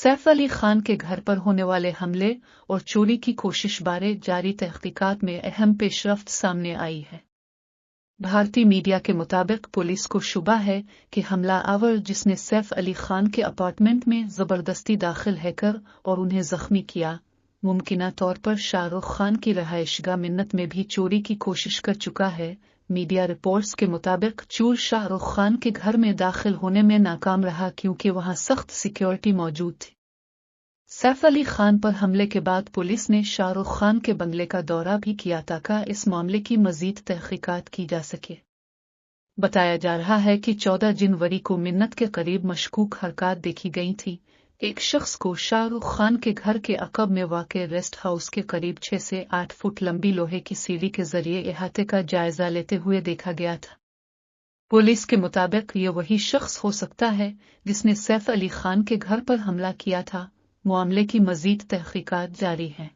सैफ अली खान के घर पर होने वाले हमले और चोरी की कोशिश बारे जारी तहकीकात में अहम पेशरफ्त सामने आई है। भारतीय मीडिया के मुताबिक पुलिस को शुबा है कि हमलावर जिसने सैफ अली खान के अपार्टमेंट में जबरदस्ती दाखिल हैकर और उन्हें जख्मी किया, मुमकिना तौर पर शाहरुख खान की रहायशगाह मिन्नत में भी चोरी की कोशिश कर चुका है। मीडिया रिपोर्ट्स के मुताबिक चोर शाहरुख खान के घर में दाखिल होने में नाकाम रहा क्योंकि वहां सख्त सिक्योरिटी मौजूद थी। सैफ अली खान पर हमले के बाद पुलिस ने शाहरुख खान के बंगले का दौरा भी किया ताकि इस मामले की मजीद तहकीकात की जा सके। बताया जा रहा है कि 14 जनवरी को मिन्नत के करीब मशकूक हरकत देखी गई थी। एक शख्स को शाहरुख खान के घर के अकब में वाक़े रेस्ट हाउस के करीब 6 से 8 फुट लंबी लोहे की सीढ़ी के जरिए इहाते का जायजा लेते हुए देखा गया था। पुलिस के मुताबिक ये वही शख्स हो सकता है जिसने सैफ अली खान के घर पर हमला किया था। मामले की मजीद तहकीकात जारी है।